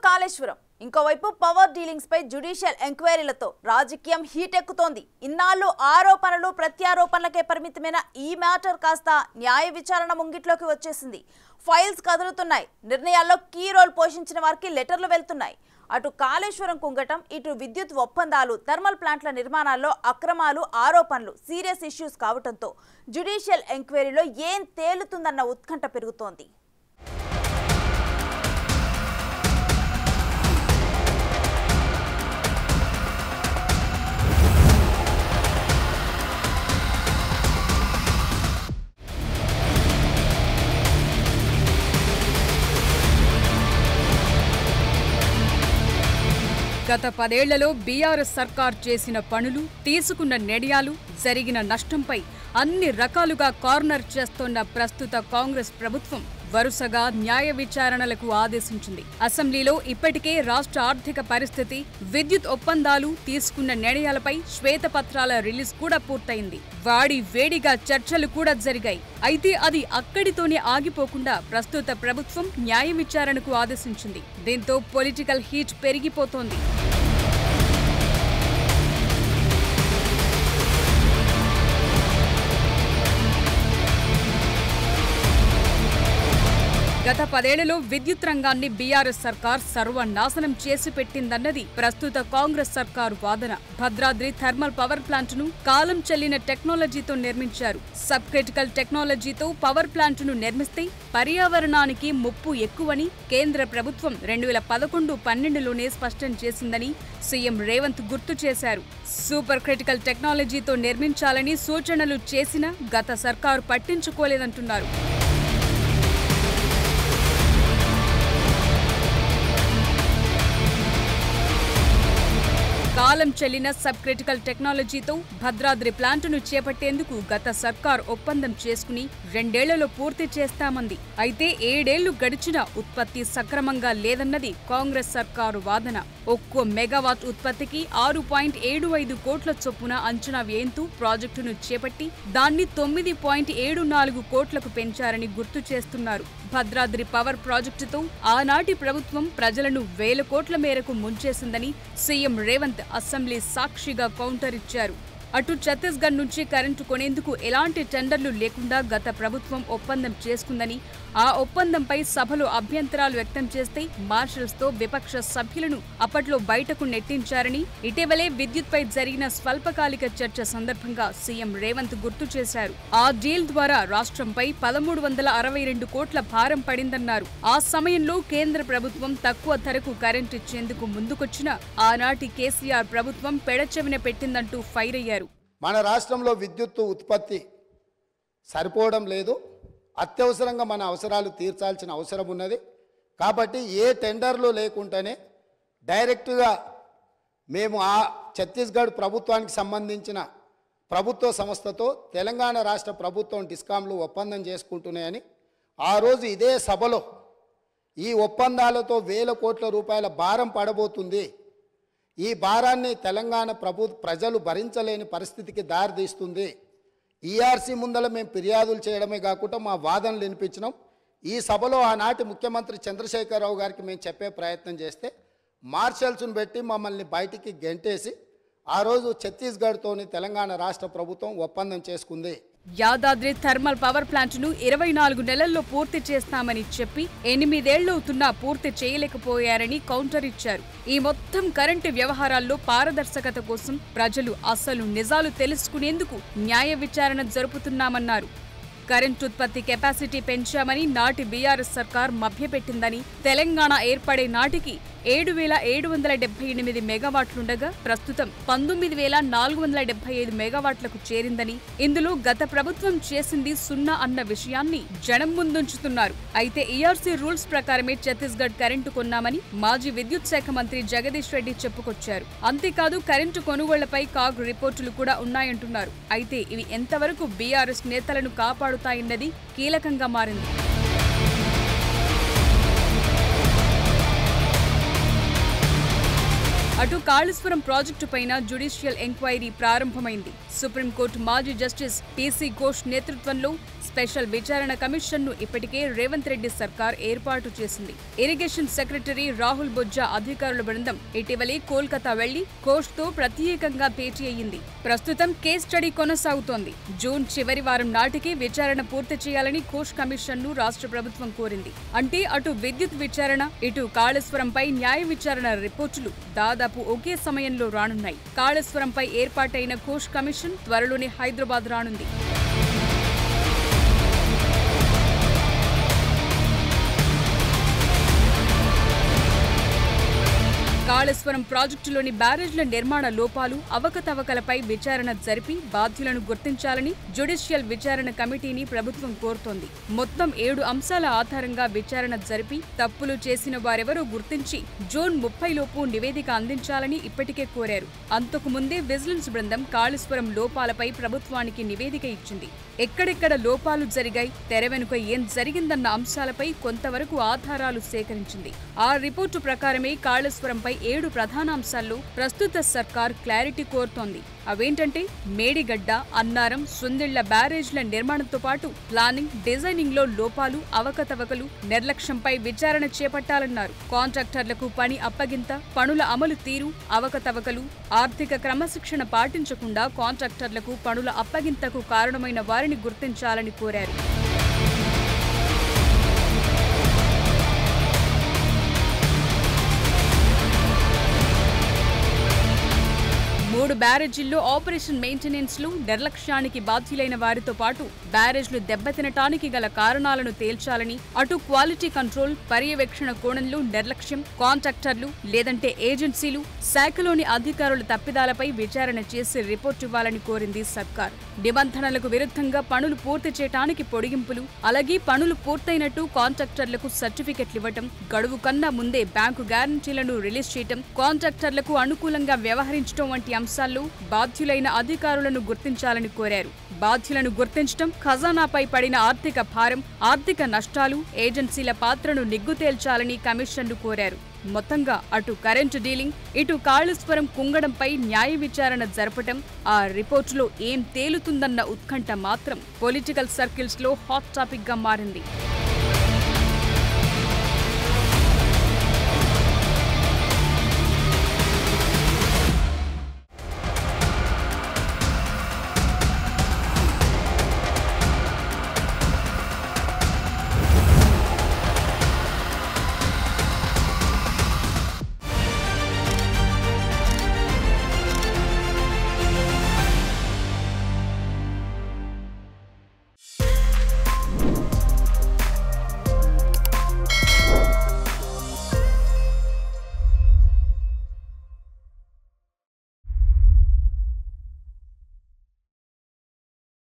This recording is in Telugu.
కాళేశ్వరం ఇంకోవైపు పవర్ డీలింగ్స్ పై జ్యుడిషియల్ ఎంక్వైరీలతో రాజకీయం హీట్ ఎక్కుతోంది. ఇన్నాళ్ళు ఆరోపణలు ప్రత్యారోపణలకే పరిమితమైన ఈ మ్యాటర్ కాస్త న్యాయ విచారణ ముంగిట్లోకి వచ్చేసింది. ఫైల్స్ కదులుతున్నాయి. నిర్ణయాల్లో కీ రోల్ పోషించిన వారికి లెటర్లు వెళ్తున్నాయి. అటు కాళేశ్వరం కుంగటం, ఇటు విద్యుత్ ఒప్పందాలు, థర్మల్ ప్లాంట్ల నిర్మాణాల్లో అక్రమాలు, ఆరోపణలు సీరియస్ ఇష్యూస్ కావడంతో జ్యుడిషియల్ ఎంక్వైరీలో ఏం తేలుతుందన్న ఉత్కంఠ పెరుగుతోంది. గత 10 ఏళ్లలో బీఆర్ఎస్ సర్కార్ చేసిన పనులు, తీసుకున్న నిర్ణయాలు, జరిగిన నష్టంపై అన్ని రకాలుగా కార్నర్ చేస్తోన్న ప్రస్తుత కాంగ్రెస్ ప్రభుత్వం వరుసగా న్యాయ విచారణలకు ఆదేశించింది. అసెంబ్లీలో ఇప్పటికే రాష్ట్ర ఆర్థిక పరిస్థితి, విద్యుత్ ఒప్పందాలు, తీసుకున్న నిర్ణయాలపై శ్వేతపత్రాల రిలీజ్ కూడా పూర్తయింది. వేడిగా చర్చలు కూడా జరిగాయి. అయితే అది అక్కడితోనే ఆగిపోకుండా ప్రస్తుత ప్రభుత్వం న్యాయ విచారణకు ఆదేశించింది. దీంతో పొలిటికల్ హీట్ పెరిగిపోతోంది. గత 10 ఏళ్లలో విద్యుత్ రంగాన్ని బీఆర్ఎస్ సర్కార్ సర్వనాశనం చేసి పెట్టిందన్నది ప్రస్తుత కాంగ్రెస్ సర్కారు వాదన. భద్రాద్రి థర్మల్ పవర్ ప్లాంట్ ను కాలం చెల్లిన టెక్నాలజీతో నిర్మించారు. సబ్ క్రిటికల్ టెక్నాలజీతో పవర్ ప్లాంట్ ను నిర్మిస్తే పర్యావరణానికి ముప్పు ఎక్కువని కేంద్ర ప్రభుత్వం 2011-12లోనే స్పష్టం చేసిందని సీఎం రేవంత్ గుర్తు చేశారు. సూపర్ క్రిటికల్ టెక్నాలజీతో నిర్మించాలని సూచనలు చేసినా గత సర్కారు పట్టించుకోలేదంటున్నారు. కాలం చెల్లిన సబ్ క్రిటికల్ టెక్నాలజీతో భద్రాద్రి ప్లాంటును చేపట్టేందుకు గత సర్కార్ ఒప్పందం చేసుకుని 2 ఏళ్లలో పూర్తి చేస్తామంది. అయితే 7 ఏళ్లు గడిచినా ఉత్పత్తి సక్రమంగా లేదన్నది కాంగ్రెస్ సర్కారు వాదన. ఒక్కో మెగావాట్ ఉత్పత్తికి 6.75 కోట్ల చొప్పున అంచనా వేయంతూ ప్రాజెక్టును చేపట్టి దాన్ని 9.74 కోట్లకు పెంచారని గుర్తు చేస్తున్నారు. భద్రాద్రి పవర్ ప్రాజెక్టుతో ఆనాటి ప్రభుత్వం ప్రజలను 1000 కోట్ల మేరకు ముంచేసిందని సీఎం రేవంత్ అసెంబ్లీ సాక్షిగా కౌంటర్ ఇచ్చారు. అటు ఛత్తీస్గఢ్ నుంచి కరెంటు కొనేందుకు ఎలాంటి టెండర్లు లేకుండా గత ప్రభుత్వం ఒప్పందం చేసుకుందని, ఆ ఒప్పందంపై సభలో అభ్యంతరాలు వ్యక్తం చేస్తే మార్షల్స్తో విపక్ష సభ్యులను అప్పట్లో బయటకు నెట్టించారని ఇటీవలే విద్యుత్పై జరిగిన స్వల్పకాలిక చర్చ సందర్భంగా సీఎం రేవంత్ గుర్తు చేశారు. ఆ డీల్ ద్వారా రాష్ట్రంపై 1362 కోట్ల భారం పడిందన్నారు. ఆ సమయంలో కేంద్ర ప్రభుత్వం తక్కువ ధరకు కరెంటు ఇచ్చేందుకు ముందుకొచ్చిన ఆనాటి కేసీఆర్ ప్రభుత్వం పెడచెవిన పెట్టిందంటూ ఫైర్ అయ్యారు. మన రాష్ట్రంలో విద్యుత్తు ఉత్పత్తి సరిపోవడం లేదు. అత్యవసరంగా మన అవసరాలు తీర్చాల్సిన అవసరం ఉన్నది. కాబట్టి ఏ టెండర్లు లేకుండానే డైరెక్ట్గా మేము ఆ ఛత్తీస్గఢ్ ప్రభుత్వానికి సంబంధించిన ప్రభుత్వ సంస్థతో తెలంగాణ రాష్ట్ర ప్రభుత్వం డిస్కాంలు ఒప్పందం చేసుకుంటున్నాయని ఆ రోజు ఇదే సభలో ఈ ఒప్పందాలతో 1000 కోట్ల రూపాయల భారం పడబోతుంది, ఈ భారాన్ని తెలంగాణ ప్రజలు భరించలేని పరిస్థితికి దారితీస్తుంది, ఈఆర్సీ ముందల మేము ఫిర్యాదులు చేయడమే కాకుండా మా వాదనలు వినిపించినాం. ఈ సభలో ఆనాటి ముఖ్యమంత్రి చంద్రశేఖరరావు గారికి మేము చెప్పే ప్రయత్నం చేస్తే మార్షల్స్ను పెట్టి మమ్మల్ని బయటికి గెంటేసి ఆ రోజు ఛత్తీస్గఢ్తోని తెలంగాణ రాష్ట్ర ప్రభుత్వం ఒప్పందం చేసుకుంది. యాదాద్రి థర్మల్ పవర్ ప్లాంట్ను 24 నెలల్లో పూర్తి చేస్తామని చెప్పి 8 ఏళ్లవుతున్నా పూర్తి చేయలేకపోయారని కౌంటర్ ఇచ్చారు. ఈ మొత్తం కరెంటు వ్యవహారాల్లో పారదర్శకత కోసం ప్రజలు అసలు నిజాలు తెలుసుకునేందుకు న్యాయ విచారణ జరుపుతున్నామన్నారు. కరెంటు ఉత్పత్తి కెపాసిటీ పెంచామని నాటి బీఆర్ఎస్ సర్కార్ మభ్యపెట్టిందని, తెలంగాణ ఏర్పడే నాటికి 7,778 మెగావాట్లుండగా ప్రస్తుతం 19,475 మెగావాట్లకు చేరిందని, ఇందులో గత ప్రభుత్వం చేసింది 0 అన్న విషయాన్ని జనం ముందుంచుతున్నారు. అయితే ఈఆర్సీ రూల్స్ ప్రకారమే ఛత్తీస్గఢ్ కరెంటు కొన్నామని మాజీ విద్యుత్ శాఖ మంత్రి జగదీష్ రెడ్డి చెప్పుకొచ్చారు. అంతేకాదు కరెంటు కొనుగోళ్లపై కాగ్ రిపోర్టులు కూడా ఉన్నాయంటున్నారు. అయితే ఇవి ఎంతవరకు బీఆర్ఎస్ నేతలను కాపాడుతాయన్నది కీలకంగా మారింది. అటు కాళేశ్వరం ప్రాజెక్టు పైన జ్యుడిషియల్ ఎంక్వైరీ ప్రారంభమైంది. సుప్రీంకోర్టు మాజీ జస్టిస్ పీసీ ఘోష్ నేతృత్వంలో స్పెషల్ విచారణ కమిషన్ ను ఇప్పటికే రేవంత్ రెడ్డి సర్కార్ ఏర్పాటు చేసింది. ఇరిగేషన్ సెక్రటరీ రాహుల్ బొజ్జా అధికారుల బృందం ఇటీవలే కోల్కతా వెళ్లి కోస్ట్ తో ప్రత్యేకంగా భేటీ అయ్యింది. ప్రస్తుతం కేస్ స్టడీ కొనసాగుతోంది. జూన్ చివరి వారం నాటికి విచారణ పూర్తి చేయాలని కోస్ట్ కమిషన్ ను రాష్ట్ర ప్రభుత్వం కోరింది. అంటే అటు విద్యుత్ విచారణ, ఇటు కాళేశ్వరంపై న్యాయ విచారణ రిపోర్టులు దాదాపు ఒకే సమయంలో రానున్నాయి. కాళేశ్వరంపై ఏర్పాటైన కోస్ట్ కమిషన్ త్వరలోనే హైదరాబాద్ రానుంది. కాళేశ్వరం ప్రాజెక్టులోని బ్యారేజ్ల నిర్మాణ లోపాలు, అవకతవకలపై విచారణ జరిపి బాధ్యులను గుర్తించాలని జ్యుడిషియల్ విచారణ కమిటీని ప్రభుత్వం కోరుతోంది. మొత్తం 7 అంశాల ఆధారంగా విచారణ జరిపి తప్పులు చేసిన వారెవరో గుర్తించి జూన్ 30 లోపు నివేదిక అందించాలని ఇప్పటికే కోరారు. అంతకుముందే విజిలెన్స్ బృందం కాళేశ్వరం లోపాలపై ప్రభుత్వానికి నివేదిక ఇచ్చింది. ఎక్కడెక్కడ లోపాలు జరిగాయి, తెర వెనుక ఏం జరిగిందన్న అంశాలపై కొంతవరకు ఆధారాలు సేకరించింది. ఆ రిపోర్టు ప్రకారమే కాళేశ్వరంపై 7 ప్రధాన అంశాల్లో ప్రస్తుత సర్కార్ క్లారిటీ కోరుతోంది. అవేంటంటే మేడిగడ్డ, అన్నారం, సుందిళ్ల బ్యారేజ్ల నిర్మాణంతో పాటు ప్లానింగ్, డిజైనింగ్ లో లోపాలు, అవకతవకలు, నిర్లక్ష్యంపై విచారణ చేపట్టాలన్నారు. కాంట్రాక్టర్లకు పని అప్పగింత, పనుల అమలు తీరు, అవకతవకలు, ఆర్థిక క్రమశిక్షణ పాటించకుండా కాంట్రాక్టర్లకు పనుల అప్పగింతకు కారణమైన వారిని గుర్తించాలని కోరారు. 3 బ్యారేజీల్లో ఆపరేషన్ మెయింటెనెన్స్ లు, నిర్లక్ష్యానికి బాధ్యులైన వారితో పాటు బ్యారేజ్లు దెబ్బతినటానికి గల కారణాలను తేల్చాలని, అటు క్వాలిటీ కంట్రోల్, పర్యవేక్షణ కోణంలో నిర్లక్ష్యం, కాంట్రాక్టర్లు లేదంటే ఏజెన్సీలు, శాఖలోని అధికారుల తప్పిదాలపై విచారణ చేసి రిపోర్టు ఇవ్వాలని కోరింది సర్కార్. నిబంధనలకు విరుద్ధంగా పనులు పూర్తి చేయడానికి పొడిగింపులు, అలాగే పనులు పూర్తయినట్టు కాంట్రాక్టర్లకు సర్టిఫికెట్లు ఇవ్వటం, గడువు కన్నా ముందే బ్యాంకు గ్యారంటీలను రిలీజ్ చేయటం, కాంట్రాక్టర్లకు అనుకూలంగా వ్యవహరించడం వంటి అంశాల్లో బాధ్యులైన అధికారులను గుర్తించాలని కోరారు. బాధ్యులను గుర్తించడం, ఖజానాపై పడిన ఆర్థిక భారం, ఆర్థిక నష్టాలు, ఏజెన్సీల పాత్రను నిగ్గుతేల్చాలని కమిషన్ను కోరారు. మొత్తంగా అటు కరెంటు డీలింగ్, ఇటు కాళేశ్వరం కుంగడంపై న్యాయ విచారణ జరపటం, ఆ రిపోర్టులో ఏం తేలుతుందన్న ఉత్కంఠ మాత్రం పొలిటికల్ సర్కిల్స్ లో హాట్ టాపిక్ గా మారింది.